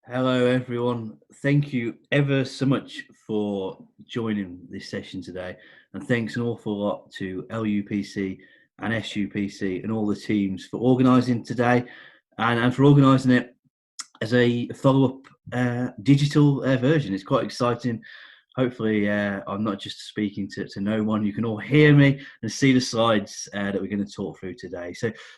Hello, everyone. Thank you ever so much for joining this session today. And thanks an awful lot to LUPC and SUPC and all the teams for organising today and for organising it as a follow-up digital version. It's quite exciting. Hopefully, I'm not just speaking to no one. You can all hear me and see the slides that we're going to talk through today.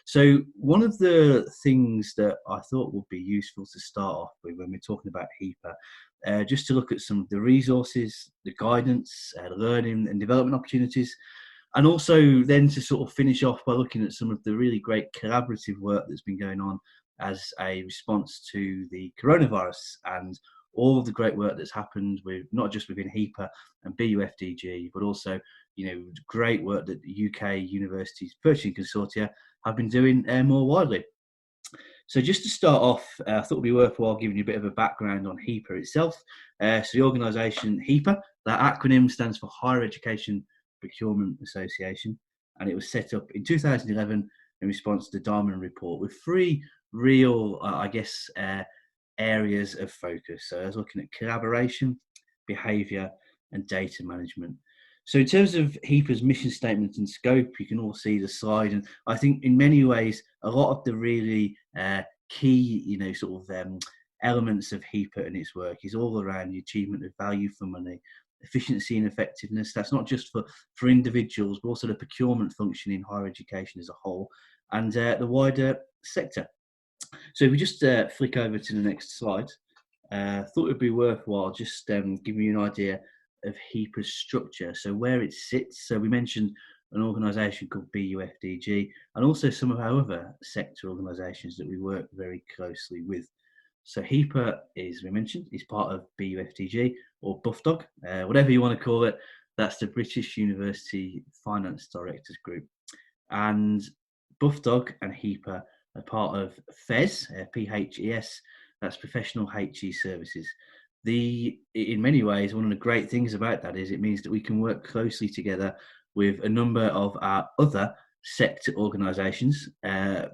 So one of the things that I thought would be useful to start off with when we're talking about HEPA, just to look at some of the resources, the guidance, the learning and development opportunities, and also then to sort of finish off by looking at some of the really great collaborative work that's been going on as a response to the coronavirus and all of the great work that's happened with not just within HEPA and BUFDG, but also, great work that the UK Universities Purchasing Consortia have been doing more widely. So just to start off, I thought it would be worthwhile giving you a bit of a background on HEPA itself. So the organisation HEPA, that acronym stands for Higher Education Procurement Association, and it was set up in 2011 in response to the Diamond Report with three real, areas of focus. So I was looking at collaboration, behaviour, and data management. So in terms of HEPA's mission statement and scope, you can all see the slide, and I think in many ways a lot of the really key, elements of HEPA and its work is all around the achievement of value for money, efficiency and effectiveness. That's not just for individuals, but also the procurement function in higher education as a whole, and the wider sector. So if we just flick over to the next slide, thought it would be worthwhile just giving you an idea of HEPA's structure, so where it sits. So we mentioned an organisation called BUFDG and also some of our other sector organisations that we work very closely with. So HEPA is, we mentioned, is part of BUFDG or BUFDOG, whatever you want to call it. That's the British University Finance Directors Group. And BUFDOG and HEPA are part of PHES, PHES, that's Professional HE Services. In many ways, one of the great things about that is it means that we can work closely together with a number of our other sector organisations,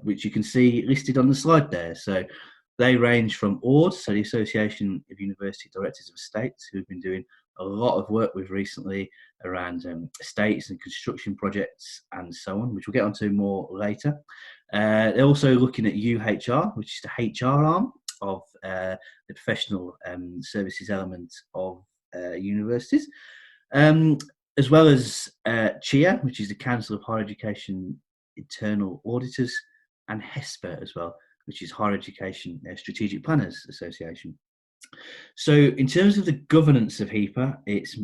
which you can see listed on the slide there. So they range from AUD, so the Association of University Directors of Estates, who've been doing a lot of work with recently around estates and construction projects and so on, which we'll get onto more later. They're also looking at UHR, which is the HR arm of the professional services element of universities, as well as CHIA, which is the Council of Higher Education Internal Auditors, and HESPA as well, which is Higher Education Strategic Planners Association. So in terms of the governance of HEPA, it's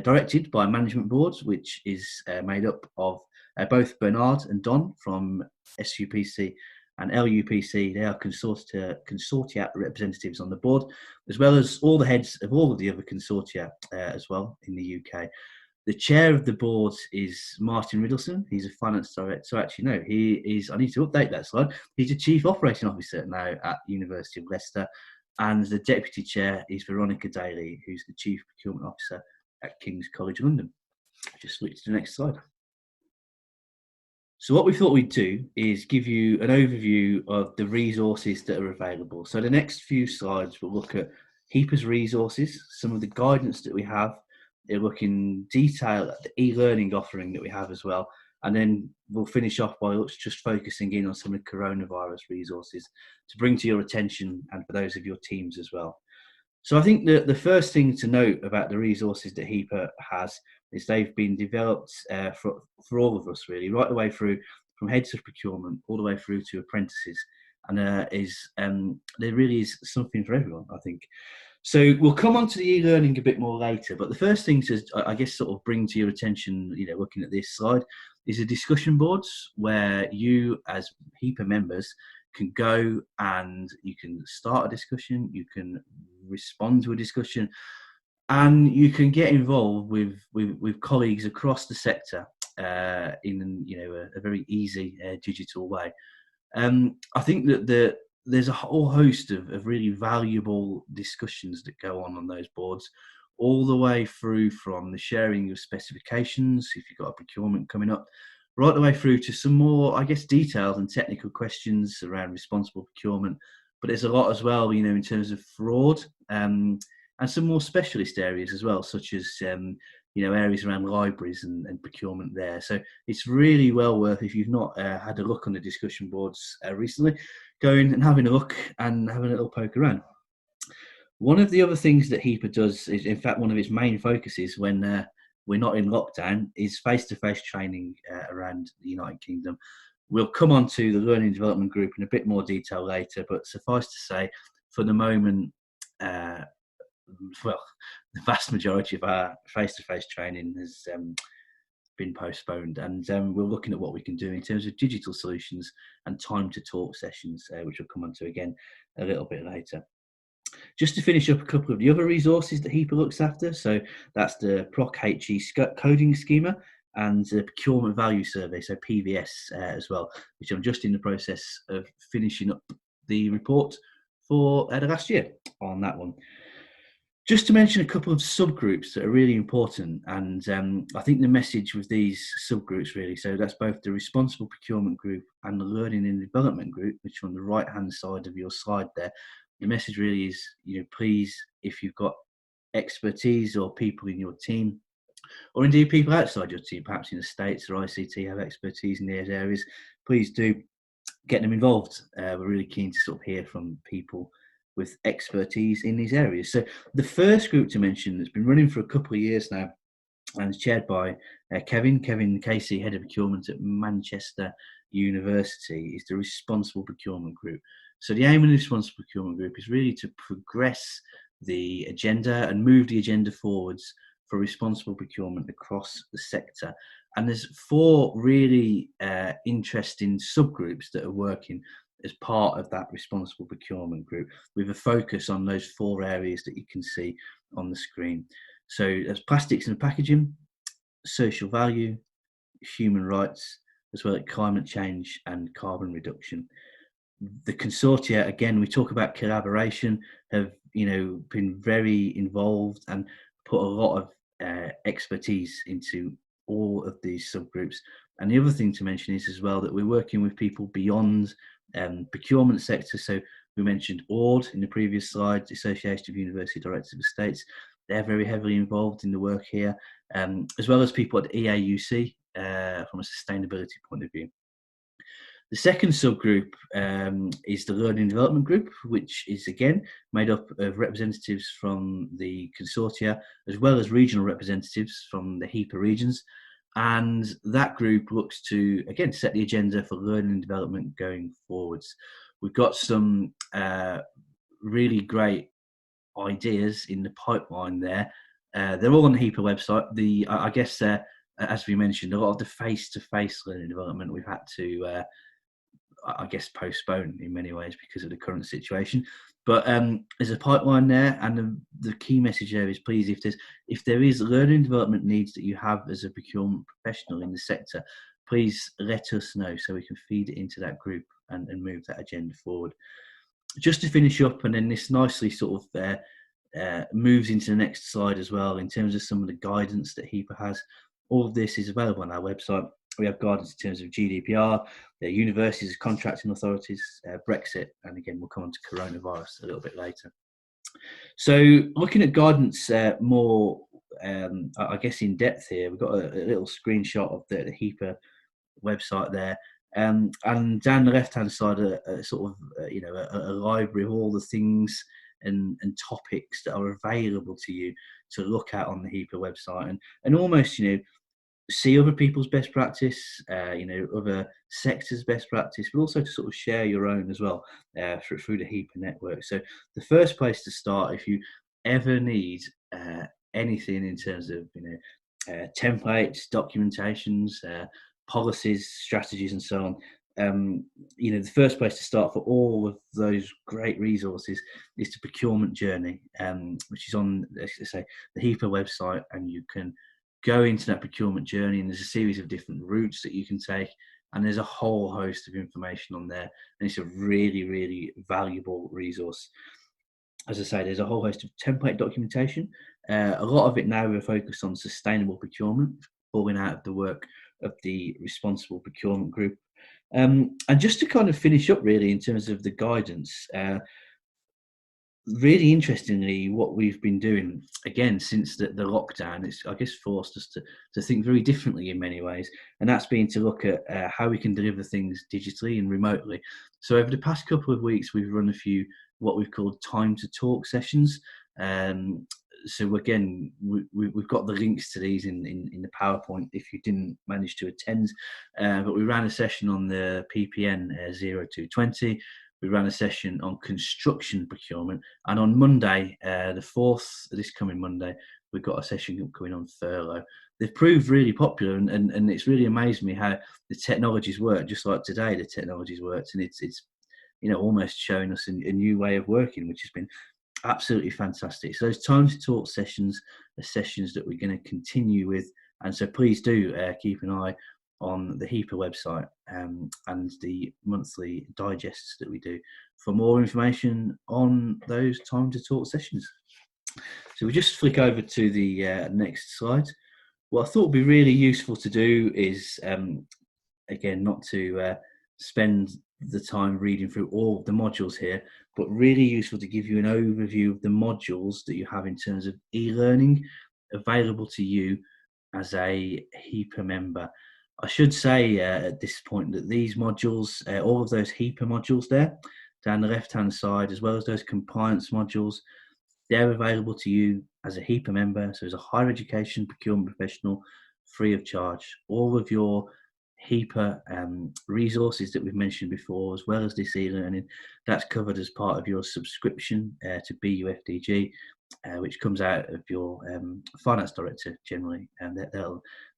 directed by management boards, which is made up of both Bernard and Don from SUPC and LUPC. They are consortia representatives on the board, as well as all the heads of all of the other consortia as well in the UK. The chair of the board is Martin Riddleson. He's a finance director. Actually, no, he is, I need to update that slide. He's a chief operating officer now at University of Leicester. And the deputy chair is Veronica Daly, who's the chief procurement officer at King's College London. Just switch to the next slide. So what we thought we'd do is give you an overview of the resources that are available. So the next few slides will look at HEPA's resources, some of the guidance that we have. They'll look in detail at the e-learning offering that we have as well. And then we'll finish off by just focusing in on some of the coronavirus resources to bring to your attention and for those of your teams as well. So I think that the first thing to note about the resources that HEPA has is they've been developed for all of us, really, right the way through from heads of procurement all the way through to apprentices. And there really is something for everyone, I think. So we'll come on to the e-learning a bit more later, but the first thing to, I guess, sort of bring to your attention, looking at this slide, is the discussion boards where you as HEPA members can go and you can start a discussion, you can respond to a discussion, and you can get involved with colleagues across the sector in a very easy digital way. I think that there's a whole host of really valuable discussions that go on those boards, all the way through from the sharing of specifications, if you've got a procurement coming up, right the way through to some more, I guess, detailed and technical questions around responsible procurement, but there's a lot as well, in terms of fraud, and some more specialist areas as well, such as areas around libraries and procurement there. So it's really well worth, if you've not had a look on the discussion boards recently, going and having a look and having a little poke around. One of the other things that HEPA does is, in fact, one of its main focuses when we're not in lockdown, is face-to-face training around the United Kingdom. We'll come on to the Learning and Development Group in a bit more detail later, but suffice to say, for the moment, well, the vast majority of our face-to-face training has been postponed, and we're looking at what we can do in terms of digital solutions and time-to-talk sessions, which we'll come on to again a little bit later. Just to finish up a couple of the other resources that HEPA looks after, so that's the Proc HE coding schema and the Procurement Value Survey, so PVS as well, which I'm just in the process of finishing up the report for the last year on that one. Just to mention a couple of subgroups that are really important, and I think the message with these subgroups really, so that's both the Responsible Procurement Group and the Learning and Development Group, which are on the right-hand side of your slide there. The message really is, please, if you've got expertise or people in your team, or indeed people outside your team, perhaps in the States or ICT have expertise in these areas, please do get them involved. We're really keen to sort of hear from people with expertise in these areas. So the first group to mention, that's been running for a couple of years now, and is chaired by Kevin Casey, Head of Procurement at Manchester University, is the Responsible Procurement Group. So the aim of the Responsible Procurement Group is really to progress the agenda and move the agenda forwards for responsible procurement across the sector. And there's 4 really interesting subgroups that are working as part of that Responsible Procurement Group, with a focus on those 4 areas that you can see on the screen. So there's plastics and packaging, social value, human rights, as well as climate change and carbon reduction. The consortia, again, we talk about collaboration, have been very involved and put a lot of expertise into all of these subgroups. And the other thing to mention is as well that we're working with people beyond procurement sector. So we mentioned AUD in the previous slide, the Association of University Directors of Estates. They're very heavily involved in the work here, as well as people at EAUC from a sustainability point of view. The second subgroup is the Learning and Development Group, which is again made up of representatives from the consortia, as well as regional representatives from the HEPA regions. And that group looks to, again, set the agenda for learning and development going forwards. We've got some really great ideas in the pipeline there. They're all on the HEPA website. I guess, as we mentioned, a lot of the face-to-face learning development we've had to I guess postpone in many ways because of the current situation. But there's a pipeline there, and the key message there is, please, if there is learning and development needs that you have as a procurement professional in the sector, please let us know so we can feed it into that group and move that agenda forward. Just to finish up, and then this nicely sort of moves into the next slide as well, in terms of some of the guidance that HEPA has. All of this is available on our website. We have guidance in terms of GDPR, universities, contracting authorities, Brexit, and again, we'll come on to coronavirus a little bit later. So looking at guidance more, I guess, in depth here, we've got a little screenshot of the HEPA website there. And down the left-hand side, sort of, a library of all the things and topics that are available to you to look at on the HEPA website, and almost, see other people's best practice, other sectors' best practice, but also to sort of share your own as well through the HEPA network. So the first place to start, if you ever need anything in terms of templates, documentations, policies, strategies, and so on, the first place to start for all of those great resources is the Procurement Journey, which is on, let's say, the HEPA website, and you can go into that procurement journey, and there's a series of different routes that you can take, and there's a whole host of information on there, and it's a really, really valuable resource. As I say, there's a whole host of template documentation. A lot of it now we're focused on sustainable procurement, falling out of the work of the Responsible Procurement Group. And just to kind of finish up really in terms of the guidance, really interestingly, what we've been doing again since the lockdown, it's I guess forced us to think very differently in many ways, and that's been to look at how we can deliver things digitally and remotely. So over the past couple of weeks, we've run a few what we've called time to talk sessions. Um, so again, we've got the links to these in the PowerPoint if you didn't manage to attend. But we ran a session on the PPN 0220. We ran a session on construction procurement, and on Monday, the 4th, this coming Monday, we've got a session coming on furlough. They've proved really popular, and it's really amazed me how the technologies work. Just like today, the technologies worked, and it's almost showing us a new way of working, which has been absolutely fantastic. So those time to talk sessions are sessions that we're going to continue with, and so please do keep an eye on the HEPA website and the monthly digests that we do for more information on those time to talk sessions. So we just flick over to the next slide. What I thought would be really useful to do is, again, not to spend the time reading through all of the modules here, but really useful to give you an overview of the modules that you have in terms of e-learning available to you as a HEPA member. I should say at this point that these modules, all of those HEPA modules there, down the left-hand side, as well as those compliance modules, they're available to you as a HEPA member, so as a higher education procurement professional, free of charge. All of your HEPA resources that we've mentioned before, as well as this e-learning, that's covered as part of your subscription to BUFDG, which comes out of your finance director generally, and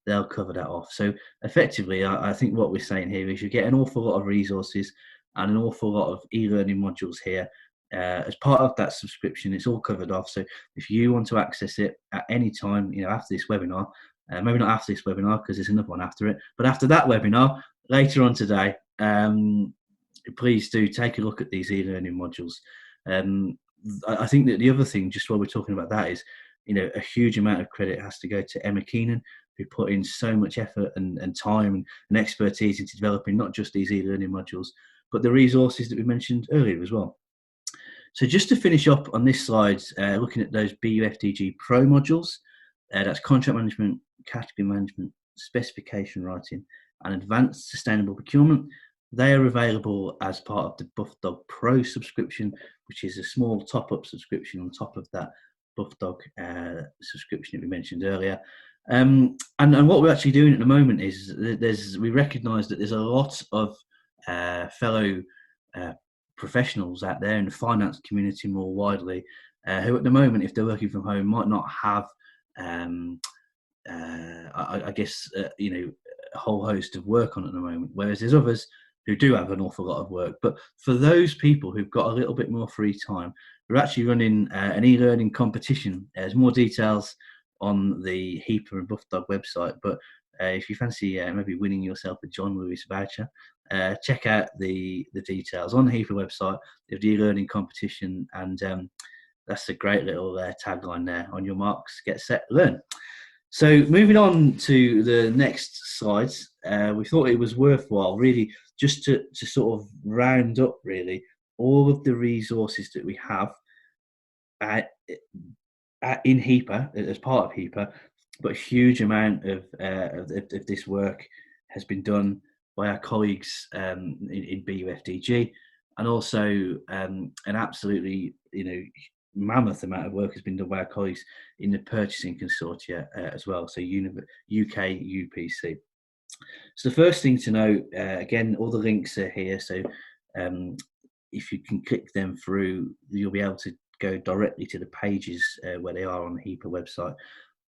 they'll cover that off. So effectively, I think what we're saying here is you get an awful lot of resources and an awful lot of e-learning modules here. As part of that subscription, it's all covered off. So if you want to access it at any time, after this webinar, maybe not after this webinar because there's another one after it, but after that webinar later on today, please do take a look at these e-learning modules. I think that the other thing, just while we're talking about that, is a huge amount of credit has to go to Emma Keenan, who put in so much effort and time and expertise into developing not just these e-learning modules, but the resources that we mentioned earlier as well. So just to finish up on this slide, looking at those BUFDG Pro modules, that's contract management, category management, specification writing, and advanced sustainable procurement. They are available as part of the BuffDog Pro subscription, which is a small top-up subscription on top of that BuffDog subscription that we mentioned earlier. And what we're actually doing at the moment is we recognise that there's a lot of fellow professionals out there in the finance community more widely who at the moment, if they're working from home, might not have I guess a whole host of work on at the moment, whereas there's others who do have an awful lot of work. But for those people who've got a little bit more free time, we're actually running an e-learning competition. There's more details on the HEPA and BuffDog website, but if you fancy maybe winning yourself a John Lewis voucher, check out the details on the HEPA website of the e-learning competition, and that's a great little tagline there: on your marks, get set, learn. So moving on to the next slides, we thought it was worthwhile really just to sort of round up really all of the resources that we have in HEPA, as part of HEPA, but a huge amount of this work has been done by our colleagues in BUFDG, and also an absolutely mammoth amount of work has been done by our colleagues in the purchasing consortia as well, so UK UPC. So the first thing to know, again, all the links are here, so if you can click them through, you'll be able to go directly to the pages where they are on the HEPA website.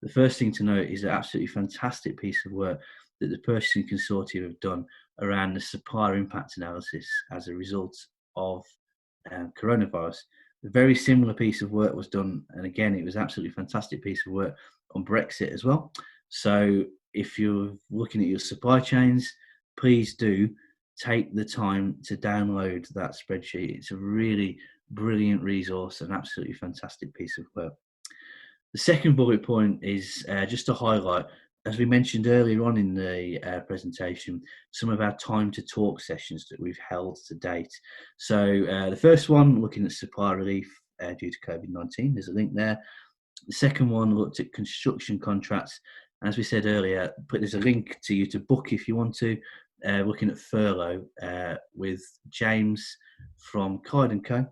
The first thing to note is an absolutely fantastic piece of work that the purchasing consortia have done around the supplier impact analysis as a result of coronavirus. A very similar piece of work was done, and again, it was an absolutely fantastic piece of work on Brexit as well. So if you're looking at your supply chains, please do take the time to download that spreadsheet. It's a really brilliant resource, an absolutely fantastic piece of work. The second bullet point is just to highlight as we mentioned earlier on in the presentation, some of our time to talk sessions that we've held to date. So the first one, looking at supply relief due to COVID-19, there's a link there. The second one looked at construction contracts. As we said earlier, there's a link to you to book if you want to, looking at furlough with James from Clyde & Co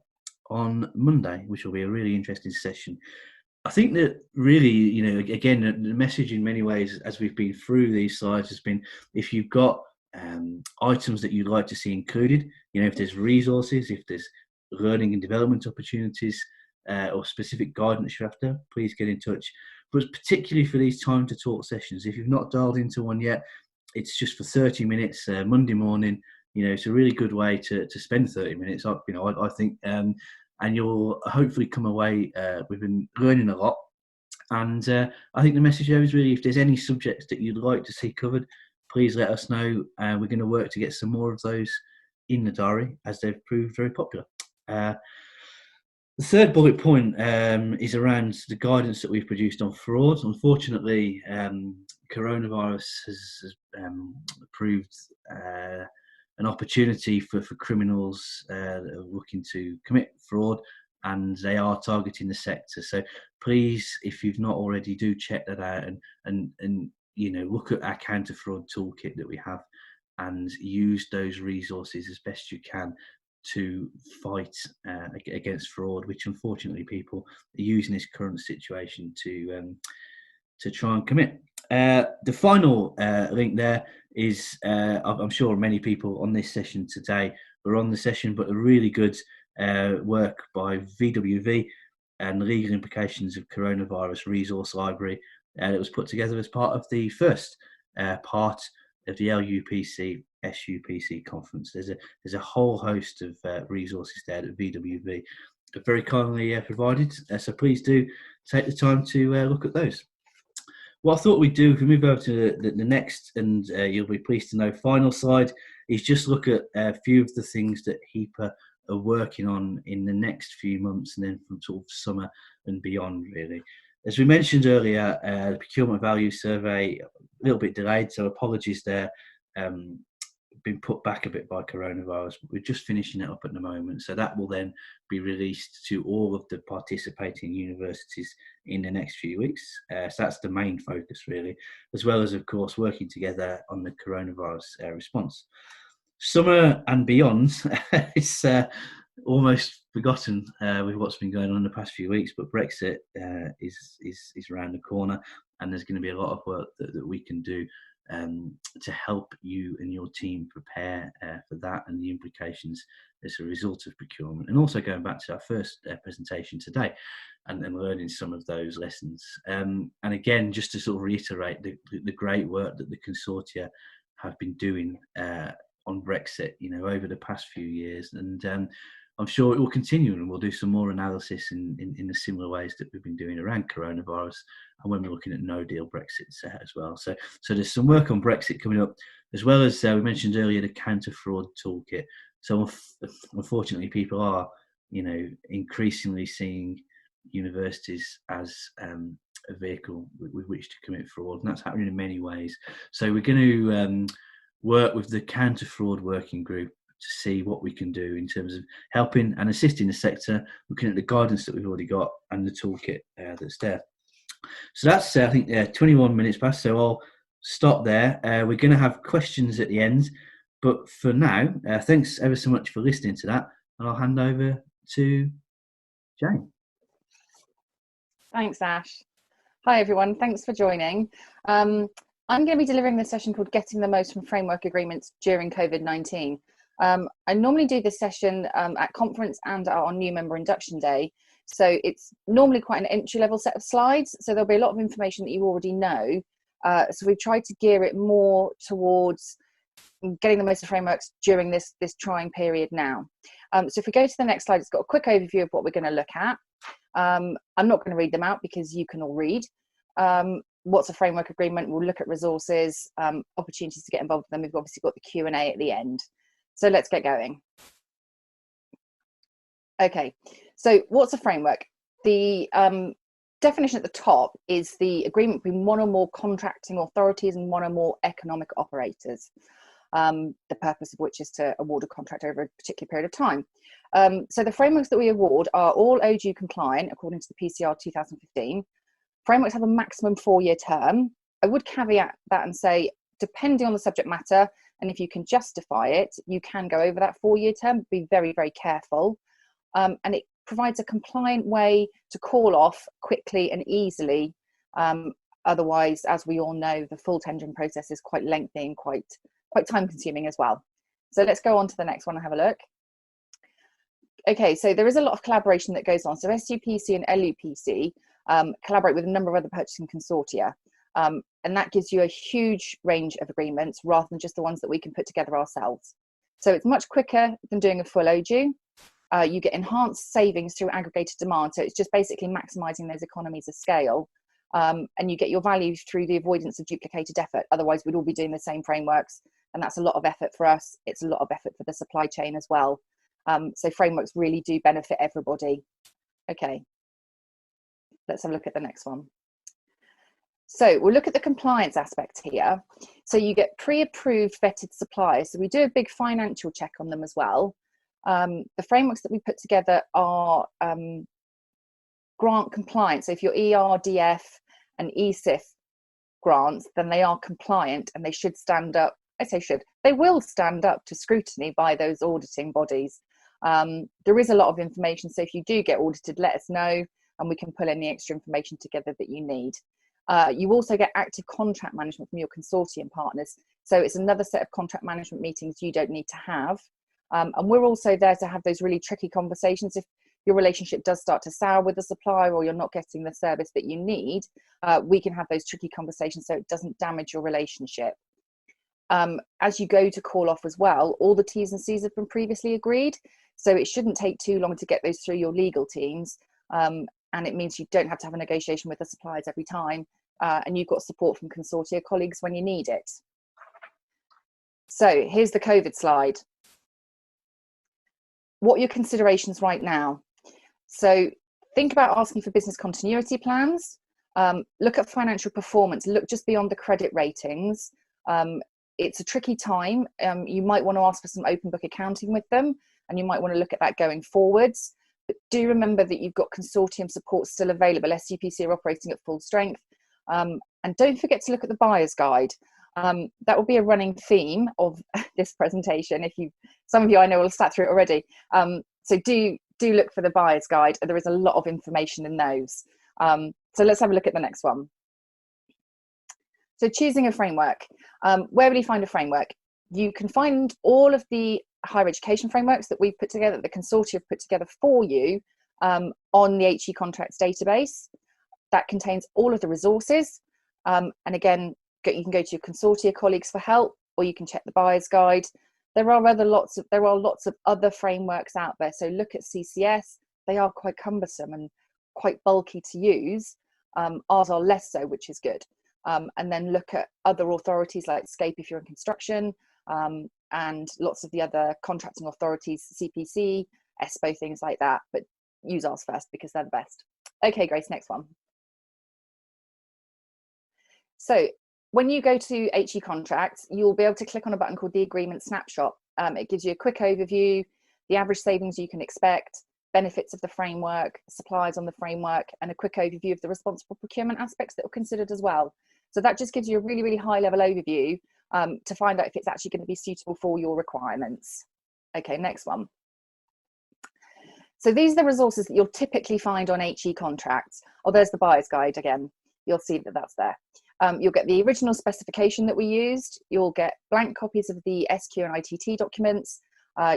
on Monday, which will be a really interesting session. I think that really, again, the message in many ways as we've been through these slides has been, if you've got items that you'd like to see included, if there's resources, if there's learning and development opportunities, or specific guidance you're after, please get in touch. But particularly for these time to talk sessions, if you've not dialed into one yet, it's just for 30 minutes Monday morning. It's a really good way to spend 30 minutes. I think, and you'll hopefully come away. We've been learning a lot, and I think the message there is really, if there's any subjects that you'd like to see covered, please let us know. We're going to work to get some more of those in the diary, as they've proved very popular. The third bullet point is around the guidance that we've produced on fraud. Unfortunately, coronavirus has proved an opportunity for criminals that are looking to commit fraud, and they are targeting the sector. So please, if you've not already, do check that out and look at our counter fraud toolkit that we have, and use those resources as best you can to fight against fraud, which unfortunately people are using this current situation to try and commit. The final link there is, I'm sure many people on this session today were on the session, but a really good work by VWV and the legal implications of coronavirus resource library that was put together as part of the first part of the LUPC SUPC conference. There's a whole host of resources there that VWV have very kindly provided, so please do take the time to look at those. What I thought we'd do, if we move over to the next, and you'll be pleased to know, final slide, is just look at a few of the things that HEPA are working on in the next few months, and then from sort of summer and beyond, really. As we mentioned earlier, the procurement value survey, a little bit delayed, so apologies there. Been put back a bit by coronavirus, but we're just finishing it up at the moment, so that will then be released to all of the participating universities in the next few weeks. So that's the main focus, really, as well as, of course, working together on the coronavirus response. Summer and beyond it's almost forgotten with what's been going on in the past few weeks, but Brexit is around the corner, and there's going to be a lot of work that we can do to help you and your team prepare for that and the implications as a result of procurement. And also going back to our first presentation today and learning some of those lessons. And again, just to sort of reiterate the great work that the consortia have been doing on Brexit, over the past few years. And I'm sure it will continue, and we'll do some more analysis in the similar ways that we've been doing around coronavirus, and when we're looking at no-deal Brexit as well. So there's some work on Brexit coming up, as well as we mentioned earlier, the counter-fraud toolkit. So unfortunately, people are, increasingly seeing universities as a vehicle with which to commit fraud, and that's happening in many ways. So we're going to work with the counter-fraud working group to see what we can do in terms of helping and assisting the sector, looking at the guidance that we've already got and the toolkit that's there. So that's, I think, 21 minutes past, so I'll stop there. We're going to have questions at the end, but for now, thanks ever so much for listening to that, and I'll hand over to Jayne. Thanks, Ash. Hi, everyone. Thanks for joining. I'm going to be delivering this session called Getting the Most from Framework Agreements During COVID-19. I normally do this session at conference and on new member induction day. So it's normally quite an entry-level set of slides. So there'll be a lot of information that you already know. So we've tried to gear it more towards getting the most of frameworks during this trying period now. So if we go to the next slide, it's got a quick overview of what we're going to look at. I'm not going to read them out because you can all read. What's a framework agreement? We'll look at resources, opportunities to get involved with them. We've obviously got the Q&A at the end. So let's get going. Okay, so what's a framework? The definition at the top is the agreement between one or more contracting authorities and one or more economic operators, the purpose of which is to award a contract over a particular period of time. So the frameworks that we award are all OG compliant according to the PCR 2015. Frameworks have a maximum 4-year term. I would caveat that and say, depending on the subject matter, and if you can justify it, you can go over that 4-year term. Be very, very careful. And it provides a compliant way to call off quickly and easily. Otherwise, as we all know, the full tendering process is quite lengthy and quite time consuming as well. So let's go on to the next one and have a look. Okay, so there is a lot of collaboration that goes on. So SUPC and LUPC collaborate with a number of other purchasing consortia. And that gives you a huge range of agreements rather than just the ones that we can put together ourselves. So it's much quicker than doing a full ODU. You get enhanced savings through aggregated demand. So it's just basically maximising those economies of scale. And you get your value through the avoidance of duplicated effort. Otherwise, we'd all be doing the same frameworks. And that's a lot of effort for us. It's a lot of effort for the supply chain as well. So frameworks really do benefit everybody. Okay, let's have a look at the next one. So we'll look at the compliance aspect here. So you get pre-approved vetted suppliers. So we do a big financial check on them as well. The frameworks that we put together are grant compliant. So if you're ERDF and ESIF grants, then they are compliant and they should stand up. I say should. They will stand up to scrutiny by those auditing bodies. There is a lot of information. So if you do get audited, let us know and we can pull any extra information together that you need. You also get active contract management from your consortium partners. So it's another set of contract management meetings you don't need to have. And we're also there to have those really tricky conversations. If your relationship does start to sour with the supplier or you're not getting the service that you need, we can have those tricky conversations so it doesn't damage your relationship. As you go to call off as well, all the T's and C's have been previously agreed. So it shouldn't take too long to get those through your legal teams. And it means you don't have to have a negotiation with the suppliers every time. And you've got support from consortia colleagues when you need it. So here's the COVID slide. What are your considerations right now? So think about asking for business continuity plans. Look at financial performance. Look just beyond the credit ratings. It's a tricky time. You might want to ask for some open book accounting with them, and you might want to look at that going forwards. But do remember that you've got consortium support still available. SUPC are operating at full strength. And don't forget to look at the buyer's guide. That will be a running theme of this presentation. Some of you I know will have sat through it already. So do look for the buyer's guide. There is a lot of information in those. So let's have a look at the next one. So choosing a framework. Where will you find a framework? You can find all of the higher education frameworks that we've put together, the consortia have put together for you on the HE contracts database. That contains all of the resources. And again, you can go to your consortia colleagues for help, or you can check the buyer's guide. There are lots of other frameworks out there. So look at CCS. They are quite cumbersome and quite bulky to use. Ours are less so, which is good. And then look at other authorities like SCAPE if you're in construction, and lots of the other contracting authorities, CPC, ESPO, things like that. But use ours first because they're the best. Okay, Grace, next one. So when you go to HE contracts, you'll be able to click on a button called the agreement snapshot. It gives you a quick overview, the average savings you can expect, benefits of the framework, suppliers on the framework, and a quick overview of the responsible procurement aspects that were considered as well. So that just gives you a really, really high level overview to find out if it's actually going to be suitable for your requirements. Okay, next one. So these are the resources that you'll typically find on HE contracts. Oh, there's the buyer's guide again. You'll see that that's there. You'll get the original specification that we used. You'll get blank copies of the SQ and ITT documents.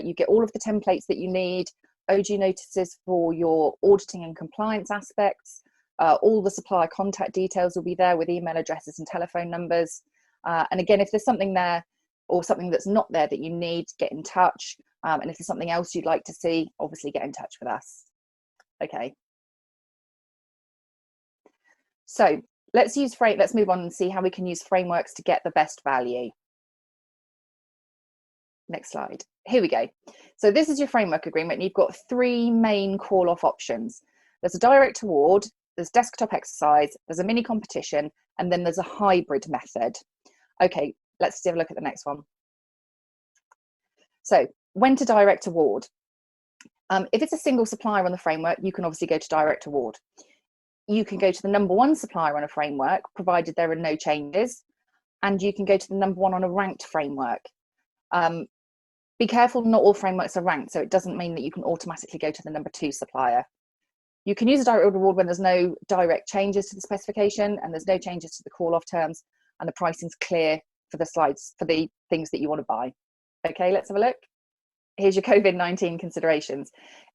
You get all of the templates that you need, OG notices for your auditing and compliance aspects. All the supplier contact details will be there with email addresses and telephone numbers. And again, if there's something there or something that's not there that you need, get in touch. And if there's something else you'd like to see, obviously get in touch with us. Okay. So let's move on and see how we can use frameworks to get the best value. Next slide. Here we go. So this is your framework agreement. And you've got three main call-off options. There's a direct award, there's desktop exercise, there's a mini competition, and then there's a hybrid method. Okay, let's have a look at the next one. So when to direct award. If it's a single supplier on the framework, you can obviously go to direct award. You can go to the number one supplier on a framework, provided there are no changes, and you can go to the number one on a ranked framework. Be careful, not all frameworks are ranked, so it doesn't mean that you can automatically go to the number two supplier. You can use a direct award when there's no direct changes to the specification and there's no changes to the call-off terms and the pricing's clear for the slides, for the things that you want to buy. Okay, let's have a look. Here's your COVID-19 considerations.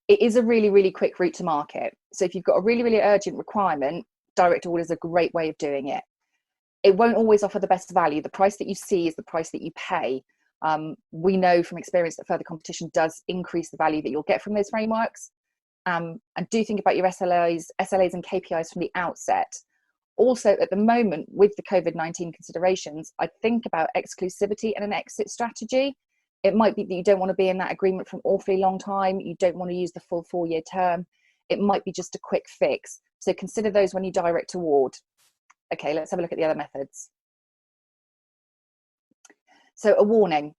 It is a really, really quick route to market. So if you've got a really, really urgent requirement, direct award is a great way of doing it. It won't always offer the best value. The price that you see is the price that you pay. We know from experience that further competition does increase the value that you'll get from those frameworks. And do think about your SLAs and KPIs from the outset. Also, at the moment, with the COVID-19 considerations, I'd think about exclusivity and an exit strategy. It might be that you don't want to be in that agreement for an awfully long time. You don't want to use the full 4-year term. It might be just a quick fix. So consider those when you direct award. Okay, let's have a look at the other methods. So a warning.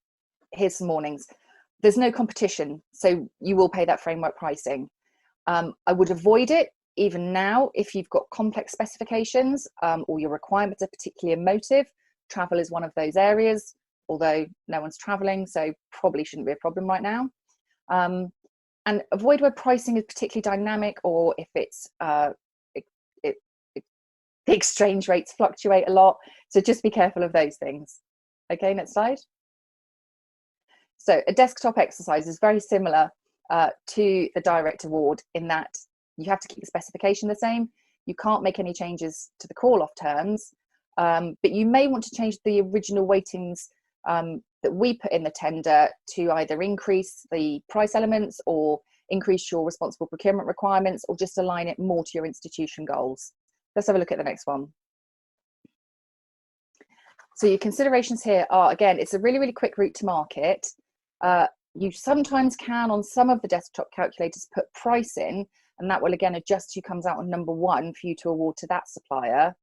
Here's some warnings. There's no competition, so you will pay that framework pricing. I would avoid it even now if you've got complex specifications or your requirements are particularly emotive. Travel is one of those areas, although no one's traveling, so probably shouldn't be a problem right now. And avoid where pricing is particularly dynamic, or if it's the exchange rates fluctuate a lot. So just be careful of those things. Okay, next slide. So a desktop exercise is very similar to the direct award in that you have to keep the specification the same. You can't make any changes to the call-off terms, but you may want to change the original weightings that we put in the tender to either increase the price elements or increase your responsible procurement requirements, or just align it more to your institution goals. Let's have a look at the next one. So your considerations here are, again, it's a really, really quick route to market. You sometimes can, on some of the desktop calculators, put price in, and that will again adjust who comes out on number one for you to award to that supplier.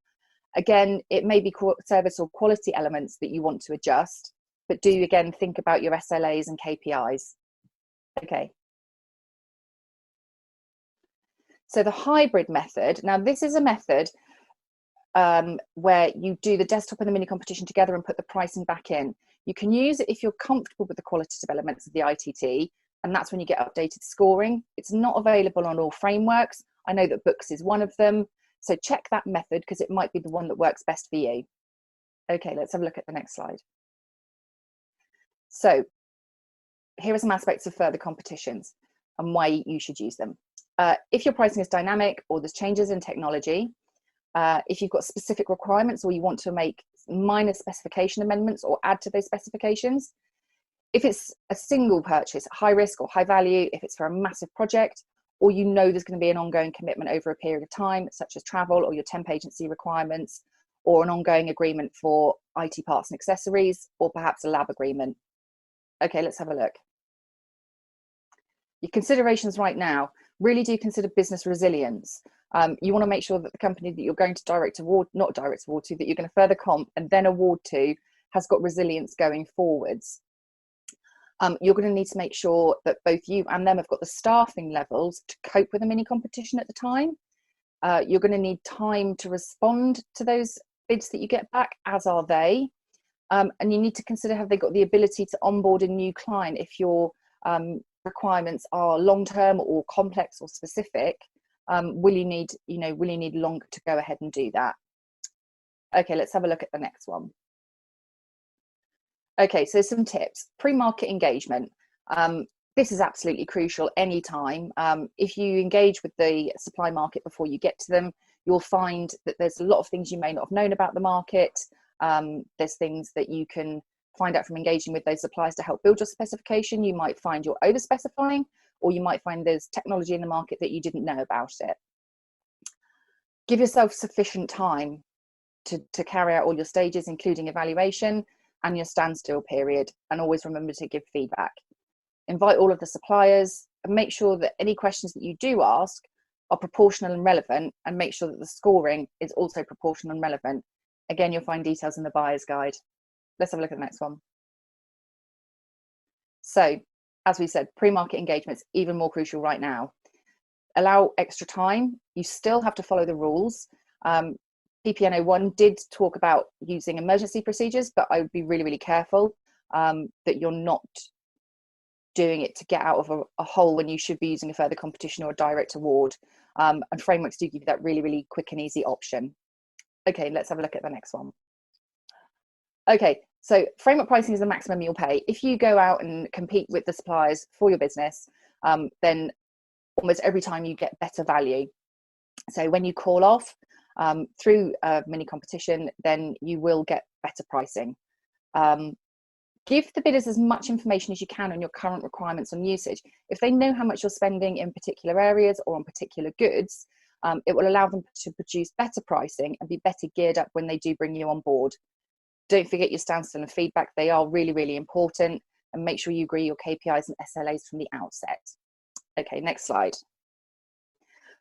Again, it may be service or quality elements that you want to adjust, but do again think about your SLAs and KPIs. Okay. So the hybrid method, now this is a method where you do the desktop and the mini competition together and put the pricing back in. You can use it if you're comfortable with the qualitative elements of the ITT, and that's when you get updated scoring. It's not available on all frameworks. I know that Books is one of them. So check that method because it might be the one that works best for you. Okay, let's have a look at the next slide. So here are some aspects of further competitions and why you should use them. If your pricing is dynamic or there's changes in technology, if you've got specific requirements or you want to make minor specification amendments or add to those specifications, if it's a single purchase, high risk or high value, if it's for a massive project, or you know there's going to be an ongoing commitment over a period of time, such as travel or your temp agency requirements, or an ongoing agreement for IT parts and accessories, or perhaps a lab agreement. Okay, let's have a look. Your considerations right now, really do consider business resilience. You want to make sure that the company that you're going to direct award, not direct award to, that you're going to further comp and then award to, has got resilience going forwards. You're going to need to make sure that both you and them have got the staffing levels to cope with a mini competition at the time. You're going to need time to respond to those bids that you get back, as are they. And you need to consider, have they got the ability to onboard a new client if your requirements are long-term or complex or specific. Will you need longer to go ahead and do that? Okay, let's have a look at the next one. Okay, so some tips. Pre-market engagement. This is absolutely crucial anytime. If you engage with the supply market before you get to them, you'll find that there's a lot of things you may not have known about the market. There's things that you can find out from engaging with those suppliers to help build your specification. You might find you're over-specifying, or you might find there's technology in the market that you didn't know about it. Give yourself sufficient time to carry out all your stages, including evaluation and your standstill period, and always remember to give feedback. Invite all of the suppliers and make sure that any questions that you do ask are proportional and relevant, and make sure that the scoring is also proportional and relevant. Again, you'll find details in the buyer's guide. Let's have a look at the next one. So, as we said, pre-market engagement's even more crucial right now. Allow extra time. You still have to follow the rules. PPN 01 did talk about using emergency procedures, but I would be really, really careful that you're not doing it to get out of a hole when you should be using a further competition or a direct award. And frameworks do give you that really, really quick and easy option. Okay, let's have a look at the next one. Okay, so framework pricing is the maximum you'll pay. If you go out and compete with the suppliers for your business, then almost every time you get better value. So when you call off through a mini competition, then you will get better pricing. Give the bidders as much information as you can on your current requirements on usage. If they know how much you're spending in particular areas or on particular goods, it will allow them to produce better pricing and be better geared up when they do bring you on board. Don't forget your standstill and feedback. They are really, really important, and make sure you agree your KPIs and SLAs from the outset. Okay, next slide.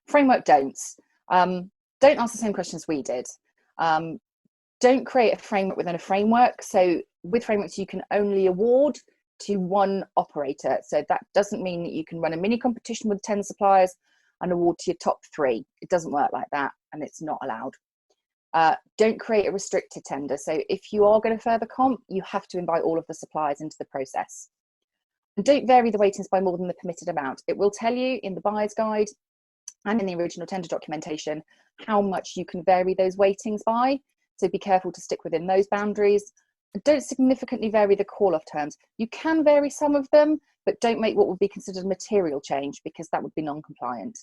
Framework don'ts. Don't ask the same questions we did. Don't create a framework within a framework. So with frameworks, you can only award to one operator. So that doesn't mean that you can run a mini competition with 10 suppliers and award to your top 3. It doesn't work like that, and it's not allowed. Don't create a restricted tender. So if you are going to further comp, you have to invite all of the suppliers into the process. And don't vary the weightings by more than the permitted amount. It will tell you in the buyer's guide and in the original tender documentation how much you can vary those weightings by. So be careful to stick within those boundaries. And don't significantly vary the call-off terms. You can vary some of them, but don't make what would be considered a material change, because that would be non-compliant.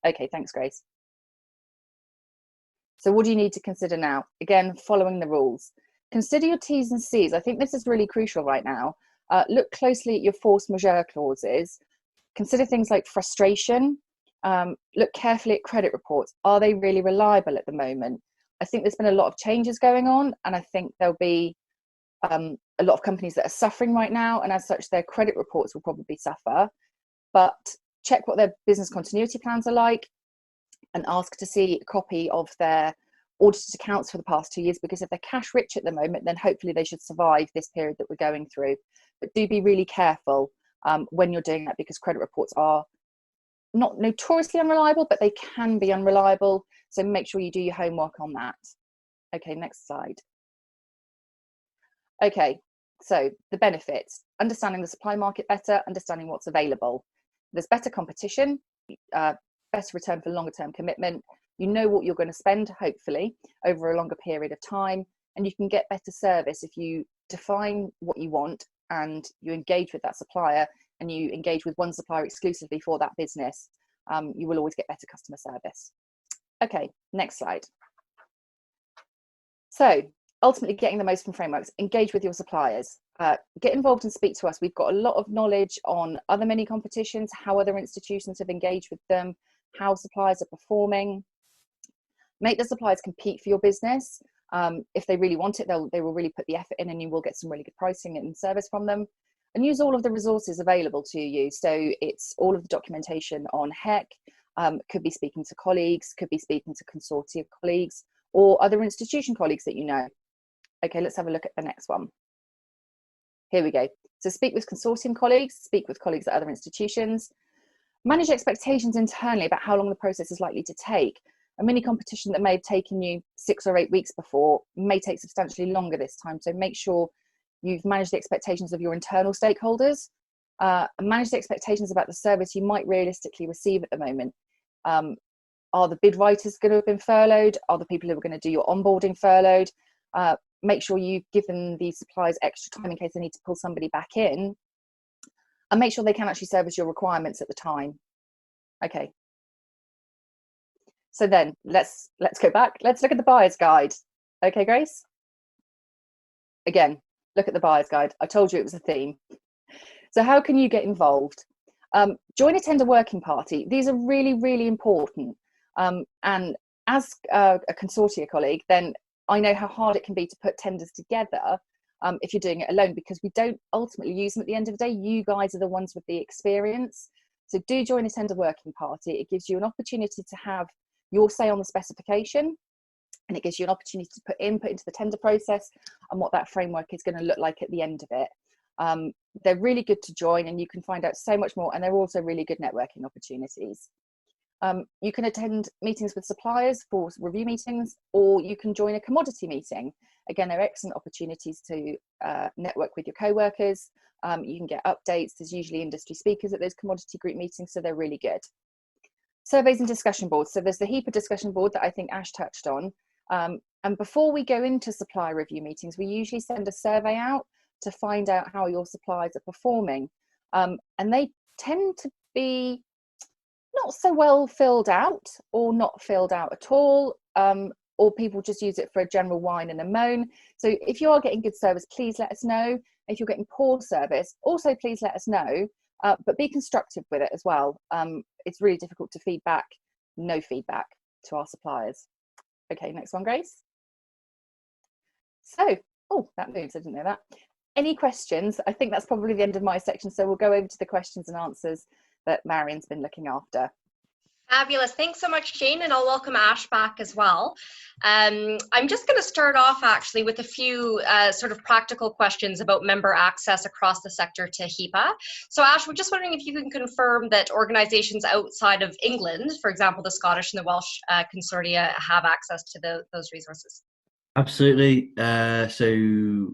Okay, thanks, Grace. So what do you need to consider now? Again, following the rules. Consider your T's and C's. I think this is really crucial right now. Look closely at your force majeure clauses. Consider things like frustration. Look carefully at credit reports. Are they really reliable at the moment? I think there's been a lot of changes going on, and I think there'll be a lot of companies that are suffering right now, and as such, their credit reports will probably suffer. But check what their business continuity plans are like, and ask to see a copy of their audited accounts for the past 2 years, because if they're cash rich at the moment, then hopefully they should survive this period that we're going through. But do be really careful when you're doing that, because credit reports are not notoriously unreliable, but they can be unreliable. So make sure you do your homework on that. Okay, next slide. Okay, so the benefits: understanding the supply market better, understanding what's available. There's better competition, better return for longer term commitment. You know what you're going to spend, hopefully, over a longer period of time, and you can get better service if you define what you want and you engage with that supplier, and you engage with one supplier exclusively for that business. You will always get better customer service. Okay, next slide. So ultimately, getting the most from frameworks: engage with your suppliers, get involved and speak to us. We've got a lot of knowledge on other mini competitions, how other institutions have engaged with them, how suppliers are performing. Make the suppliers compete for your business. If they really want it, they will really put the effort in, and you will get some really good pricing and service from them. And use all of the resources available to you. So it's all of the documentation on HEC, could be speaking to colleagues, could be speaking to consortia colleagues, or other institution colleagues that you know. Okay, let's have a look at the next one. Here we go. So speak with consortium colleagues, speak with colleagues at other institutions, manage expectations internally about how long the process is likely to take. A mini competition that may have taken you 6 or 8 weeks before may take substantially longer this time. So make sure you've managed the expectations of your internal stakeholders, manage the expectations about the service you might realistically receive at the moment. Are the bid writers going to have been furloughed? Are the people who are going to do your onboarding furloughed? Make sure you've given the suppliers extra time in case they need to pull somebody back in, and make sure they can actually service your requirements at the time. Okay. So then let's go back. Let's look at the buyer's guide. Okay, Grace? Again, look at the buyer's guide. I told you it was a theme. So how can you get involved? Join a tender working party. These are really, really important. And as a consortia colleague, then I know how hard it can be to put tenders together if you're doing it alone, because we don't ultimately use them at the end of the day. You guys are the ones with the experience. So do join a tender working party. It gives you an opportunity to have your say on the specification, and it gives you an opportunity to put input into the tender process and what that framework is going to look like at the end of it. They're really good to join, and you can find out so much more, and they're also really good networking opportunities. You can attend meetings with suppliers for review meetings, or you can join a commodity meeting. Again, they're excellent opportunities to network with your co-workers. You can get updates. There's usually industry speakers at those commodity group meetings, so they're really good. Surveys and discussion boards. So there's the HEPA discussion board that I think Ash touched on. And before we go into supplier review meetings, we usually send a survey out to find out how your suppliers are performing. And they tend to be not so well filled out, or not filled out at all, or people just use it for a general whine and a moan. So if you are getting good service, please let us know. If you're getting poor service, also please let us know, but be constructive with it as well. It's really difficult to feedback no feedback to our suppliers. Okay, next one, Grace. So, oh, that moves, I didn't know that. Any questions? I think that's probably the end of my section, so we'll go over to the questions and answers that Marion's been looking after. Fabulous. Thanks so much, Jane, and I'll welcome Ash back as well. I'm just going to start off actually with a few sort of practical questions about member access across the sector to HEPA. So Ash, we're just wondering if you can confirm that organisations outside of England, for example, the Scottish and the Welsh consortia, have access to those resources. Absolutely. So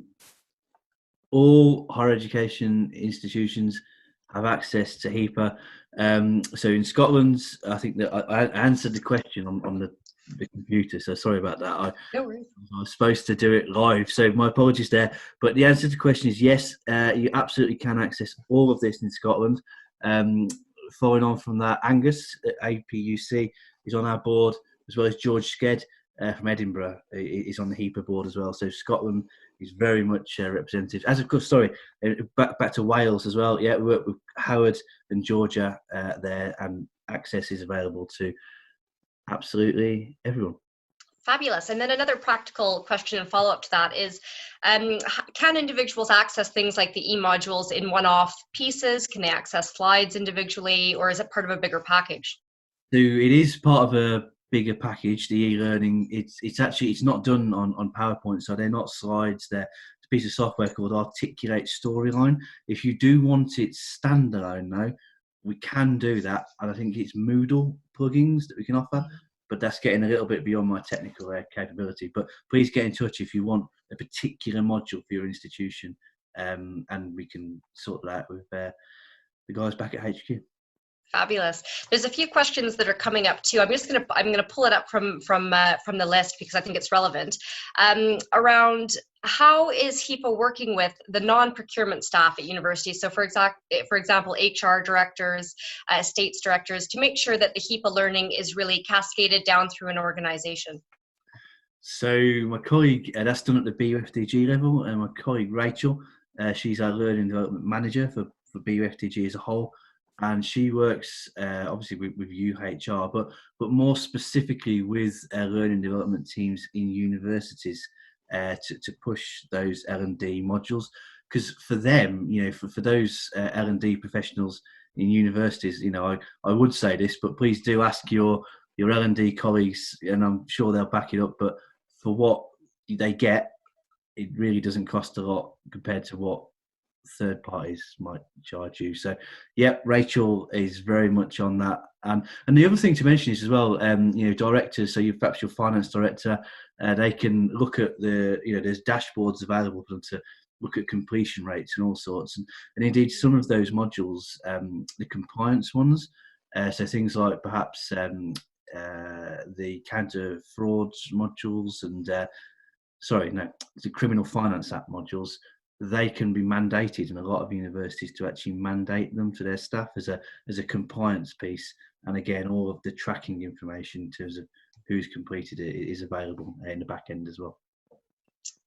all higher education institutions have access to HEPA. So in Scotland, I think that I answered the question on the computer, so sorry about that. No worries. I was supposed to do it live, so my apologies there. But the answer to the question is yes, you absolutely can access all of this in Scotland. Following on from that, Angus at APUC is on our board, as well as George Sked from Edinburgh is on the HEPA board as well. So Scotland is very much representative. As of course, back to Wales as well. Yeah, we work with Howard and Georgia there, and access is available to absolutely everyone. Fabulous. And then another practical question and follow-up to that is, can individuals access things like the e-modules in one-off pieces? Can they access slides individually, or is it part of a bigger package? So it is part of a bigger package, the e-learning. It's not done on PowerPoint, so they're not slides. They're a piece of software called Articulate Storyline. If you do want it standalone though, we can do that, and I think it's Moodle plugins that we can offer, but that's getting a little bit beyond my technical capability. But please get in touch if you want a particular module for your institution, and we can sort that out with the guys back at HQ. Fabulous. There's a few questions that are coming up too. I'm gonna pull it up from the list because I think it's relevant. Around how is HEPA working with the non-procurement staff at universities? So for example, HR directors, estates directors, to make sure that the HEPA learning is really cascaded down through an organization. So my colleague, that's done at the BUFDG level, and my colleague Rachel, she's our learning development manager for BUFDG as a whole. And she works obviously with UHR, but more specifically with learning development teams in universities to push those L&D modules. Because for them, for those L&D professionals in universities, I would say this, but please do ask your L&D colleagues, and I'm sure they'll back it up. But for what they get, it really doesn't cost a lot compared to what third parties might charge you. So yeah, Rachel is very much on that. And the other thing to mention is as well, directors, so perhaps your finance director, they can look at there's dashboards available for them to look at completion rates and all sorts, and indeed some of those modules, the compliance ones, so things like perhaps the counter fraud modules and the criminal finance act modules, they can be mandated in a lot of universities to actually mandate them to their staff as a compliance piece. And again, all of the tracking information in terms of who's completed it is available in the back end as well.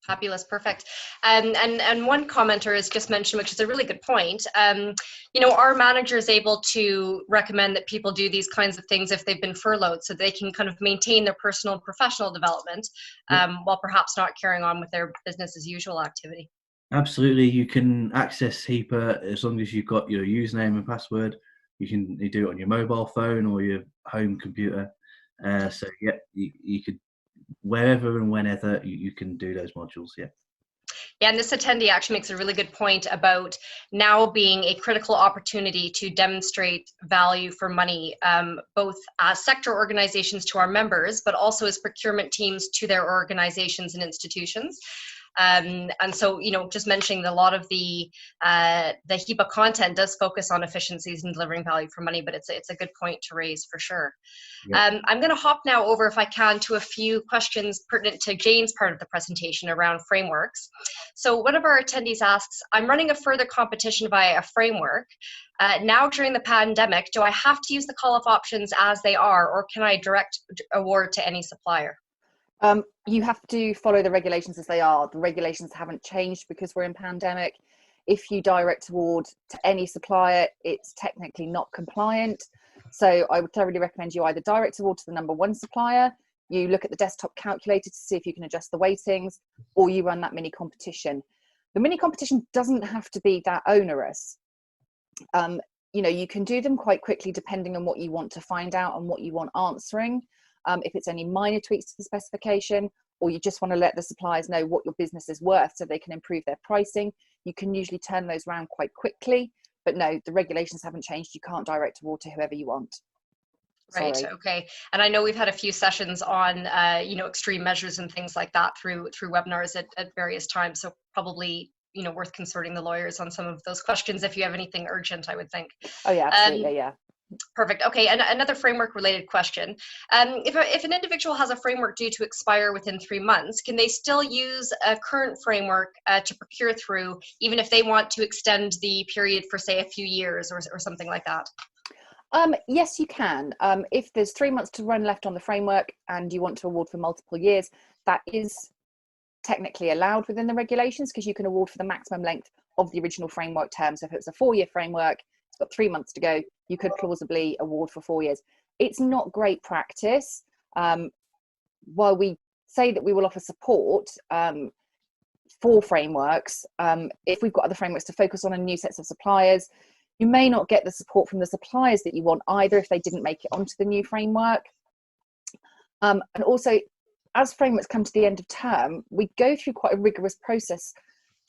Fabulous, perfect. And one commenter has just mentioned, which is a really good point. Are managers able to recommend that people do these kinds of things if they've been furloughed, so they can kind of maintain their personal and professional development while perhaps not carrying on with their business as usual activity? Absolutely, you can access HEPA as long as you've got your username and password. You do it on your mobile phone or your home computer. So yeah, you could, wherever and whenever you can do those modules. Yeah. Yeah, and this attendee actually makes a really good point about now being a critical opportunity to demonstrate value for money, both as sector organizations to our members, but also as procurement teams to their organizations and institutions. And so, just mentioning a lot of the HEPA content does focus on efficiencies and delivering value for money, but it's a good point to raise for sure. Yep. I'm going to hop now over, if I can, to a few questions pertinent to Jayne's part of the presentation around frameworks. So one of our attendees asks, I'm running a further competition via a framework. Now during the pandemic, do I have to use the call-off options as they are, or can I direct award to any supplier? You have to follow the regulations as they are. The regulations haven't changed because we're in pandemic. If you direct award to any supplier, it's technically not compliant. So I would thoroughly recommend you either direct award to the number one supplier, you look at the desktop calculator to see if you can adjust the weightings, or you run that mini competition. The mini competition doesn't have to be that onerous. You can do them quite quickly depending on what you want to find out and what you want answering. If it's any minor tweaks to the specification, or you just want to let the suppliers know what your business is worth so they can improve their pricing, you can usually turn those around quite quickly. But no, the regulations haven't changed. You can't direct award to whoever you want. Right. Sorry. Okay. And I know we've had a few sessions on, extreme measures and things like that through webinars at various times. So probably, worth consulting the lawyers on some of those questions if you have anything urgent, I would think. Oh yeah, absolutely. Yeah. Perfect. Okay, and another framework related question. If an individual has a framework due to expire within 3 months, can they still use a current framework to procure through, even if they want to extend the period for, say, a few years or something like that? Yes, you can. If there's 3 months to run left on the framework and you want to award for multiple years, that is technically allowed within the regulations, because you can award for the maximum length of the original framework term. So if it's a 4-year framework, it's got 3 months to go, you could plausibly award for 4 years. It's not great practice. While we say that we will offer support for frameworks, if we've got other frameworks to focus on and new sets of suppliers, you may not get the support from the suppliers that you want either if they didn't make it onto the new framework. And also, as frameworks come to the end of term, we go through quite a rigorous process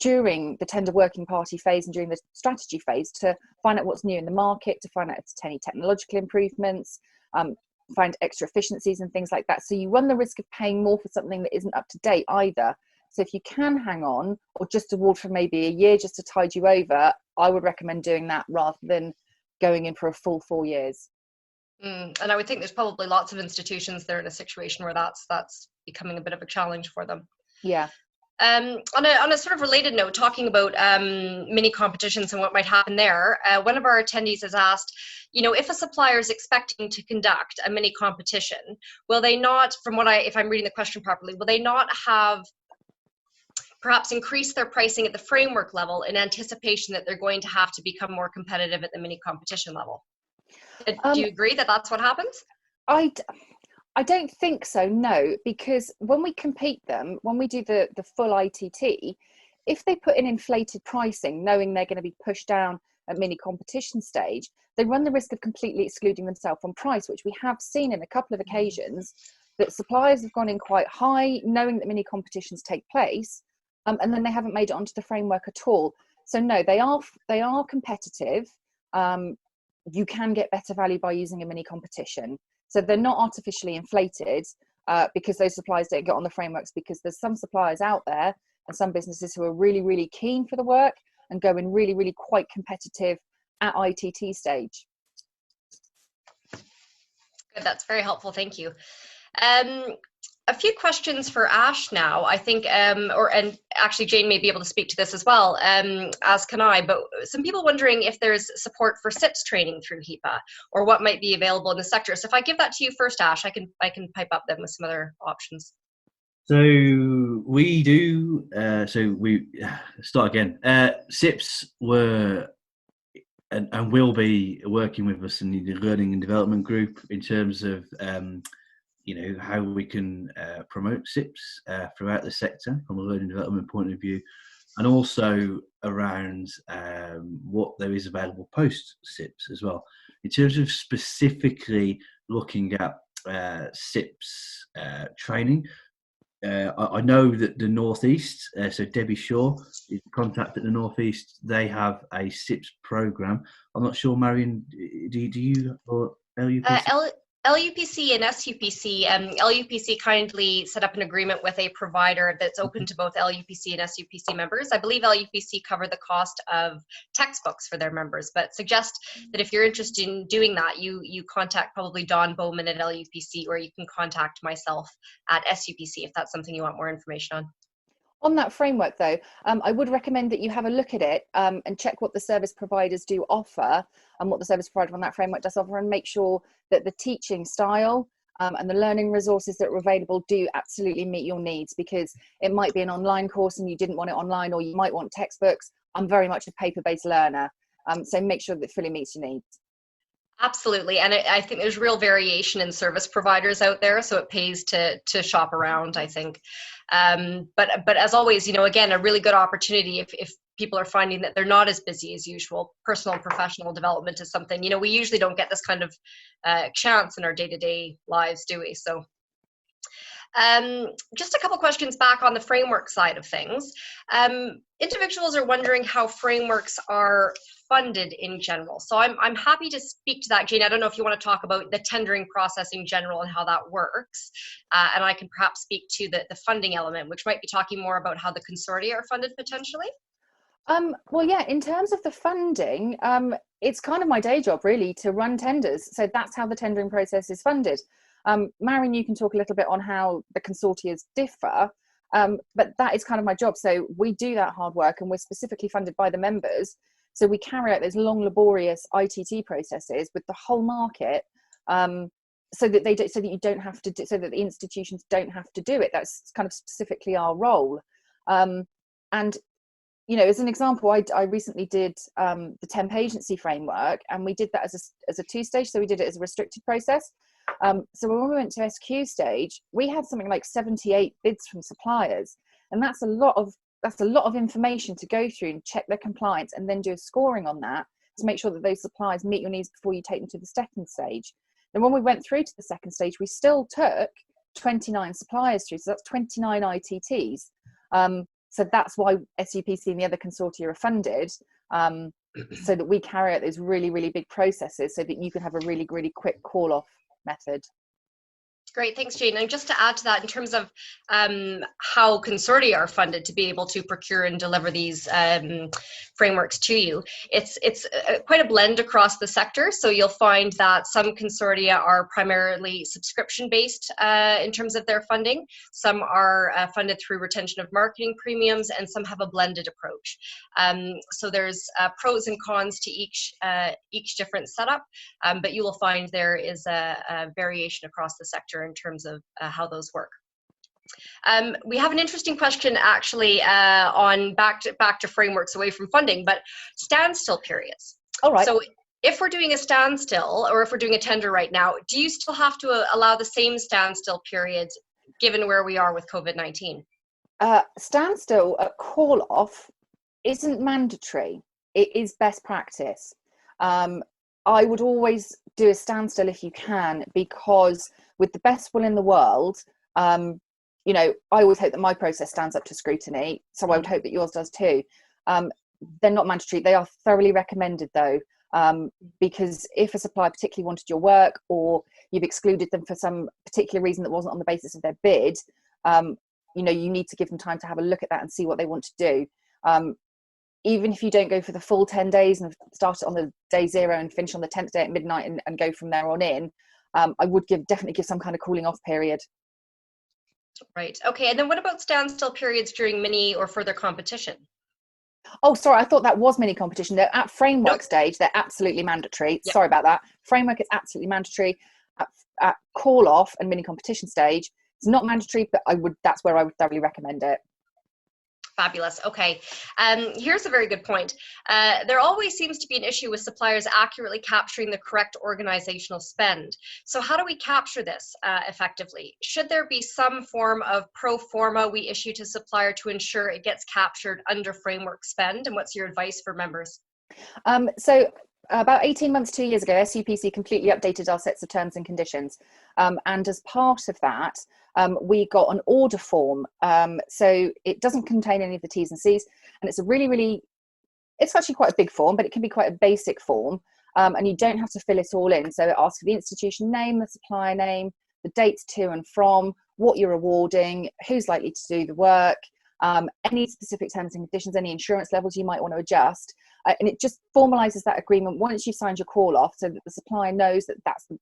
during the tender working party phase and during the strategy phase to find out what's new in the market, to find out if there's any technological improvements, find extra efficiencies and things like that. So you run the risk of paying more for something that isn't up to date either. So if you can hang on or just award for maybe a year just to tide you over, I would recommend doing that rather than going in for a full 4 years. And I would think there's probably lots of institutions that are in a situation where that's becoming a bit of a challenge for them. Yeah. On a sort of related note, talking about mini competitions and what might happen there, one of our attendees has asked, if a supplier is expecting to conduct a mini competition, will they not, if I'm reading the question properly, will they not have perhaps increase their pricing at the framework level in anticipation that they're going to have to become more competitive at the mini competition level? Do you agree that that's what happens? I don't think so, no, because when we compete them, when we do the full ITT, if they put in inflated pricing, knowing they're going to be pushed down at mini competition stage, they run the risk of completely excluding themselves on price, which we have seen in a couple of occasions, that suppliers have gone in quite high, knowing that mini competitions take place, and then they haven't made it onto the framework at all. So no, they are competitive. You can get better value by using a mini competition. So they're not artificially inflated because those suppliers don't get on the frameworks, because there's some suppliers out there and some businesses who are really, really keen for the work and go in really, really quite competitive at ITT stage. Good, that's very helpful, thank you. A few questions for Ash now, I think, and actually Jayne may be able to speak to this as well, as can I, but some people wondering if there's support for SIPS training through HEPA or what might be available in the sector. So if I give that to you first, Ash, I can pipe up then with some other options. So we do, start again. SIPS were and will be working with us in the learning and development group in terms of how we can promote SIPS throughout the sector from a learning development point of view. and also around what there is available post SIPs as well. In terms of specifically looking at SIPs training, I know that the Northeast, so Debbie Shaw is contact at the Northeast, they have a SIPs program. I'm not sure, Marion, do you or LUPC? LUPC and SUPC. LUPC kindly set up an agreement with a provider that's open to both LUPC and SUPC members. I believe LUPC cover the cost of textbooks for their members, but suggest that if you're interested in doing that, you contact probably Don Bowman at LUPC, or you can contact myself at SUPC if that's something you want more information on. On that framework though, I would recommend that you have a look at it and check what the service providers do offer and what the service provider on that framework does offer, and make sure that the teaching style and the learning resources that are available do absolutely meet your needs, because it might be an online course and you didn't want it online, or you might want textbooks. I'm very much a paper-based learner, so make sure that it fully meets your needs. Absolutely, and I think there's real variation in service providers out there, so it pays to shop around, I think. But as always, again, a really good opportunity if people are finding that they're not as busy as usual. Personal and professional development is something, we usually don't get this kind of chance in our day-to-day lives, do we? So just a couple questions back on the framework side of things. Individuals are wondering how frameworks are funded in general. So I'm happy to speak to that, Jayne. I don't know if you want to talk about the tendering process in general and how that works. And I can perhaps speak to the funding element, which might be talking more about how the consortia are funded potentially. Well, yeah, in terms of the funding, it's kind of my day job really to run tenders. So that's how the tendering process is funded. Marion, you can talk a little bit on how the consortia differ, but that is kind of my job. So we do that hard work, and we're specifically funded by the members. So we carry out those long, laborious ITT processes with the whole market, so that you don't have to so that the institutions don't have to do it. That's kind of specifically our role. And as an example, I recently did the temp agency framework, and we did that as a two-stage. So we did it as a restricted process. So when we went to SQ stage, we had something like 78 bids from suppliers, and that's a lot of information to go through and check their compliance, and then do a scoring on that to make sure that those suppliers meet your needs before you take them to the second stage. And when we went through to the second stage, we still took 29 suppliers through, so that's 29 ITTs. So that's why SUPC and the other consortia are funded, so that we carry out those really, really big processes, so that you can have a really, really quick call-off method. Great, thanks, Jayne. And just to add to that, in terms of how consortia are funded to be able to procure and deliver these frameworks to you, it's quite a blend across the sector. So you'll find that some consortia are primarily subscription-based in terms of their funding. Some are funded through retention of marketing premiums, and some have a blended approach. So there's pros and cons to each different setup, but you will find there is a variation across the sector in terms of how those work. We have an interesting question actually on back to frameworks away from funding, but standstill periods. All right. So if we're doing a standstill, or if we're doing a tender right now, do you still have to allow the same standstill periods given where we are with COVID-19? Standstill at call off isn't mandatory. It is best practice. I would always do a standstill if you can, because with the best will in the world, I always hope that my process stands up to scrutiny. So I would hope that yours does too. They're not mandatory. They are thoroughly recommended though, because if a supplier particularly wanted your work, or you've excluded them for some particular reason that wasn't on the basis of their bid, you need to give them time to have a look at that and see what they want to do. Even if you don't go for the full 10 days and start it on the day 0 and finish on the 10th day at midnight and go from there on in, I would definitely give some kind of cooling off period. Right. Okay. And then what about standstill periods during mini or further competition? Oh, sorry. I thought that was mini competition. They're at framework stage. They're absolutely mandatory. Yep. Sorry about that. Framework is absolutely mandatory. At call off and mini competition stage, it's not mandatory, but that's where I would thoroughly recommend it. Fabulous. Okay. Here's a very good point. There always seems to be an issue with suppliers accurately capturing the correct organizational spend. So how do we capture this effectively? Should there be some form of pro forma we issue to supplier to ensure it gets captured under framework spend? And what's your advice for members? So about 18 months, 2 years ago, SUPC completely updated our sets of terms and conditions. And as part of that, we got an order form. So it doesn't contain any of the T's and C's. And it's a it's actually quite a big form, but it can be quite a basic form. And you don't have to fill it all in. So it asks for the institution name, the supplier name, the dates to and from, what you're awarding, who's likely to do the work, any specific terms and conditions, any insurance levels you might want to adjust. And it just formalizes that agreement once you've signed your call off, so that the supplier knows that that's the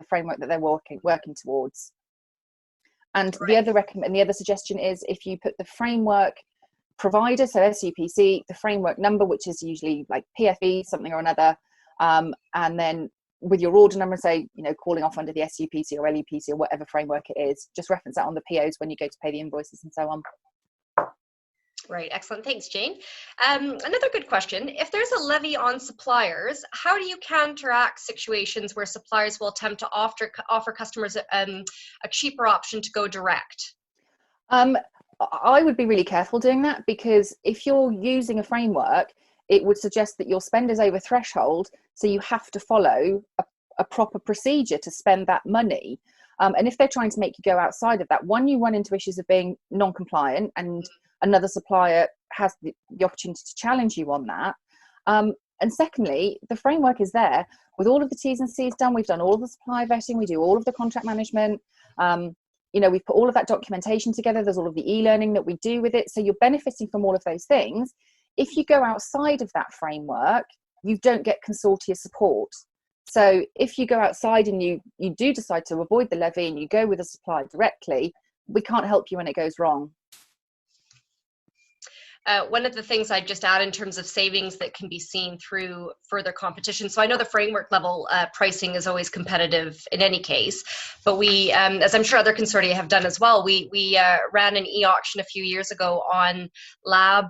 framework that they're working towards. And right. the other suggestion is, if you put the framework provider, so SUPC, the framework number, which is usually like PFE, something or another, and then with your order number, say, calling off under the SUPC or LUPC or whatever framework it is, just reference that on the POs when you go to pay the invoices and so on. Right, excellent. Thanks, Jayne. Another good question. If there's a levy on suppliers, how do you counteract situations where suppliers will attempt to offer customers a cheaper option to go direct? I would be really careful doing that, because if you're using a framework, it would suggest that your spend is over threshold, so you have to follow a proper procedure to spend that money. And if they're trying to make you go outside of that, one, you run into issues of being non-compliant, and another supplier has the opportunity to challenge you on that. And secondly, the framework is there with all of the T's and C's done. We've done all of the supply vetting. We do all of the contract management. We've put all of that documentation together. There's all of the e-learning that we do with it. So you're benefiting from all of those things. If you go outside of that framework, you don't get consortia support. So if you go outside and you do decide to avoid the levy and you go with a supplier directly, we can't help you when it goes wrong. One of the things I'd just add in terms of savings that can be seen through further competition. So I know the framework level pricing is always competitive in any case, but we, as I'm sure other consortia have done as well, we ran an e-auction a few years ago on lab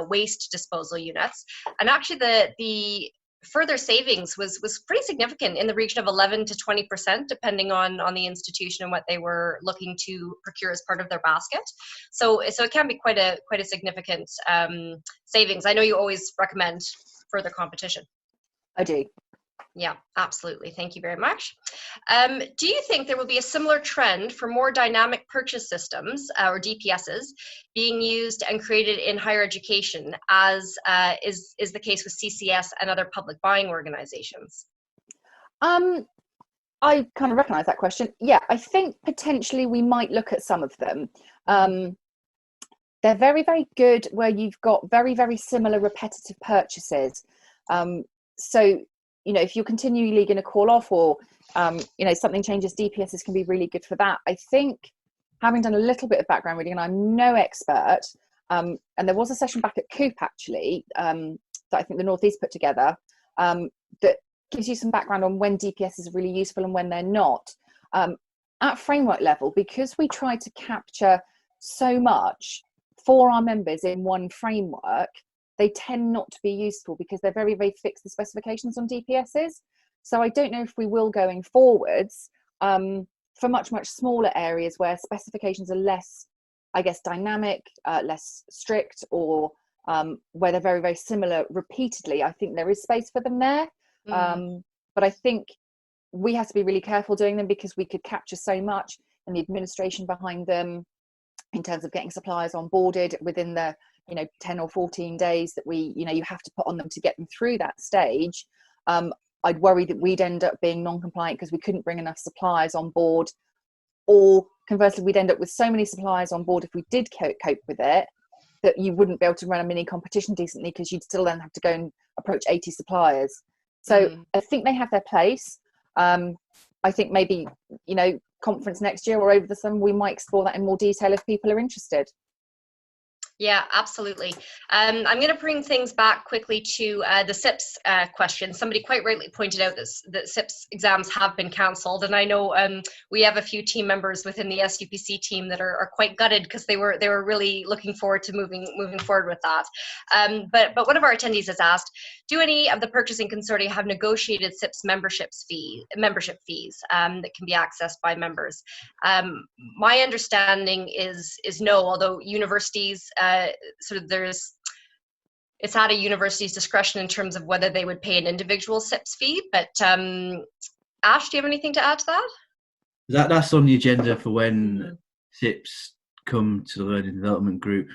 waste disposal units. And actually the further savings was pretty significant, in the region of 11 to 20%, depending on the institution and what they were looking to procure as part of their basket. So it can be quite a significant savings. I know you always recommend further competition. I do. Yeah, absolutely. Thank you very much. Do you think there will be a similar trend for more dynamic purchase systems, or DPSs, being used and created in higher education, as is the case with CCS and other public buying organizations? I kind of recognize that question. Yeah, I think potentially we might look at some of them. They're very, very good where you've got very, very similar repetitive purchases. So if you're continually going to call off, or something changes, DPSs can be really good for that. I think, having done a little bit of background reading, and I'm no expert, and there was a session back at COOP actually that I think the Northeast put together, that gives you some background on when DPSs are really useful and when they're not. At framework level, because we try to capture so much for our members in one framework, they tend not to be useful, because they're very, very fixed, the specifications on DPSs. So I don't know if we will, going forwards, for much, much smaller areas where specifications are less, I guess, dynamic, less strict, or where they're very, very similar repeatedly. I think there is space for them there. But I think we have to be really careful doing them, because we could capture so much, and the administration behind them in terms of getting suppliers onboarded within the 10 or 14 days that you have to put on them to get them through that stage. I'd worry that we'd end up being non-compliant because we couldn't bring enough suppliers on board, or conversely, we'd end up with so many suppliers on board if we did cope with it, that you wouldn't be able to run a mini competition decently, because you'd still then have to go and approach 80 suppliers. So I think they have their place. I think maybe, conference next year or over the summer, we might explore that in more detail if people are interested. Yeah, absolutely. I'm going to bring things back quickly to the SIPS question. Somebody quite rightly pointed out that SIPS exams have been cancelled, and I know we have a few team members within the SUPC team that are quite gutted because they were really looking forward to moving forward with that. But one of our attendees has asked, do any of the purchasing consortia have negotiated SIPS membership fees that can be accessed by members? My understanding is no, although universities sort of it's at a university's discretion in terms of whether they would pay an individual SIPS fee. But Ash, do you have anything to add to that? That's on the agenda for when SIPs come to the Learning Development Group.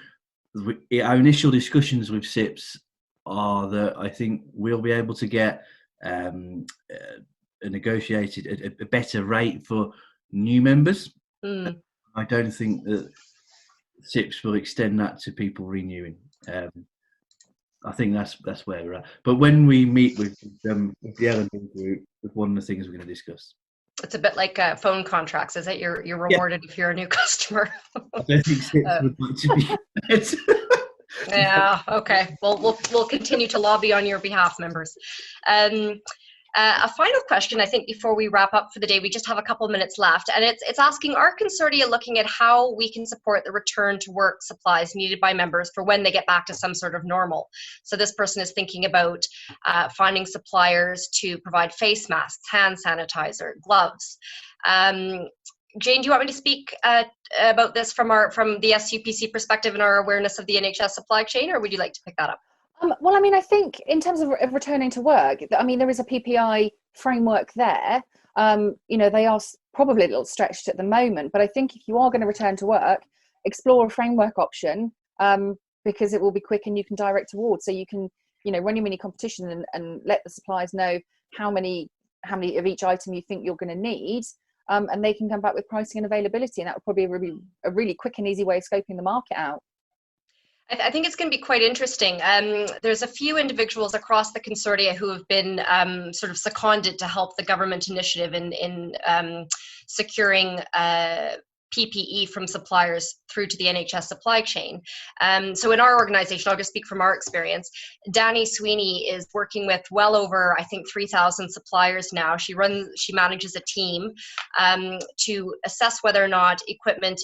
Our initial discussions with SIPs are that I think we'll be able to get a better rate for new members. I don't think that SIPs will extend that to people renewing. I think that's where we're at. But when we meet with the L&D group, it's one of the things we're going to discuss. It's a bit like phone contracts, is it? You're rewarded if you're a new customer. I don't think SIPs would like to be. Yeah. Okay. Well, we'll continue to lobby on your behalf, members. A final question, I think, before we wrap up for the day. We just have a couple minutes left, and it's asking, are consortia looking at how we can support the return to work supplies needed by members for when they get back to some sort of normal? So this person is thinking about finding suppliers to provide face masks, hand sanitizer, gloves. Jayne, do you want me to speak about this from the SUPC perspective and our awareness of the NHS supply chain, or would you like to pick that up? Well, I mean, I think in terms of returning to work, I mean, there is a PPI framework there. They are probably a little stretched at the moment, but I think if you are going to return to work, explore a framework option because it will be quick and you can direct towards. So you can, run your mini competition and let the suppliers know how many of each item you think you're going to need, and they can come back with pricing and availability, and that would probably be a really quick and easy way of scoping the market out. I think it's going to be quite interesting. There's a few individuals across the consortia who have been sort of seconded to help the government initiative in securing PPE from suppliers through to the NHS supply chain. So in our organization, I'll just speak from our experience, Danny Sweeney is working with well over, I think, 3,000 suppliers now. She manages a team to assess whether or not equipment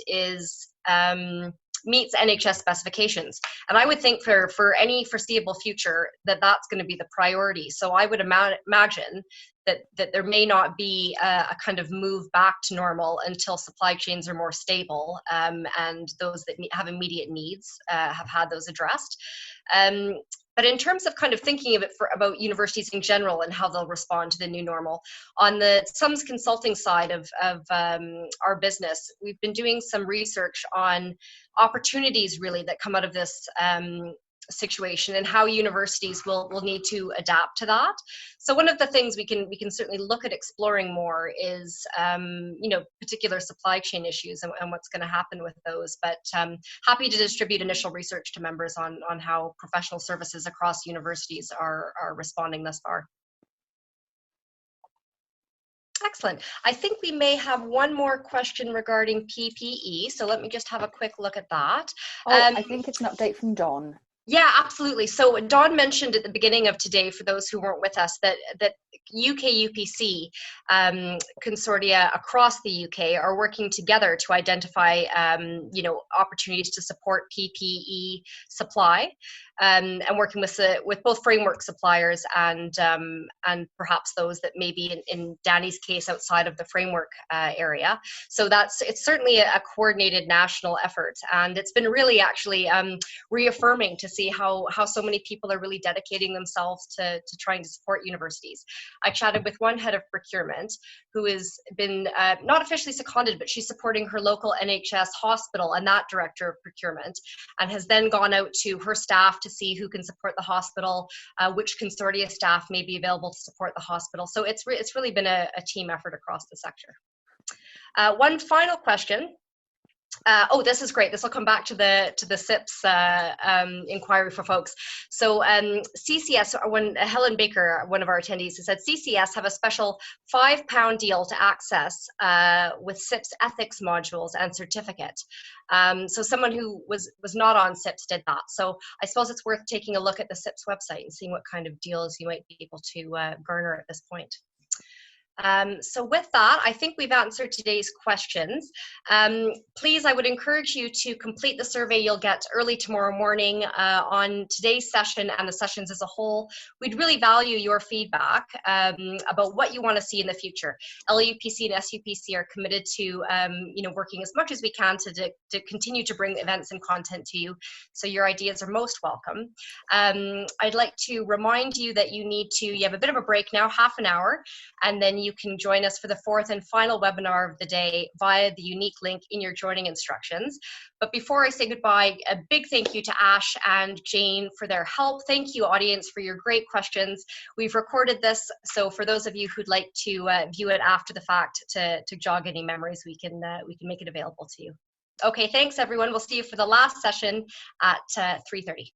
meets NHS specifications. And I would think for any foreseeable future that's going to be the priority. So I would imagine that there may not be a kind of move back to normal until supply chains are more stable, and those that have immediate needs have had those addressed. But in terms of kind of thinking of it about universities in general and how they'll respond to the new normal, on the SUMS consulting side of our business, we've been doing some research on opportunities really that come out of this situation and how universities will need to adapt to that. So one of the things we can certainly look at exploring more is particular supply chain issues and what's going to happen with those. But happy to distribute initial research to members on how professional services across universities are responding thus far. Excellent. I think we may have one more question regarding PPE. So let me just have a quick look at that. I think it's an update from Don. Yeah, absolutely. So Dawn mentioned at the beginning of today, for those who weren't with us, that UK UPC consortia across the UK are working together to identify opportunities to support PPE supply, and working with both framework suppliers and perhaps those that may be in Danny's case outside of the framework area. So it's certainly a coordinated national effort, and it's been really actually reaffirming to see how so many people are really dedicating themselves to trying to support universities. I chatted with one head of procurement who has been not officially seconded, but she's supporting her local NHS hospital and that director of procurement, and has then gone out to her staff to see who can support the hospital, which consortia staff may be available to support the hospital. So it's really been a team effort across the sector. One final question. Oh, this is great. This will come back to the SIPS inquiry for folks. So CCS, when Helen Baker, one of our attendees, has said CCS have a special £5 deal to access with SIPS ethics modules and certificate. So someone who was not on SIPS did that. So I suppose it's worth taking a look at the SIPS website and seeing what kind of deals you might be able to garner at this point. So with that, I think we've answered today's questions. Please, I would encourage you to complete the survey you'll get early tomorrow morning on today's session and the sessions as a whole. We'd really value your feedback about what you want to see in the future. LUPC and SUPC are committed to working as much as we can to continue to bring events and content to you. So your ideas are most welcome. I'd like to remind you that you have a bit of a break now, half an hour, and then you can join us for the fourth and final webinar of the day via the unique link in your joining instructions. But before I say goodbye, a big thank you to Ash and Jayne for their help. Thank you, audience, for your great questions. We've recorded this, so for those of you who'd like to view it after the fact to jog any memories, we can make it available to you. Okay, thanks everyone. We'll see you for the last session at 3:30.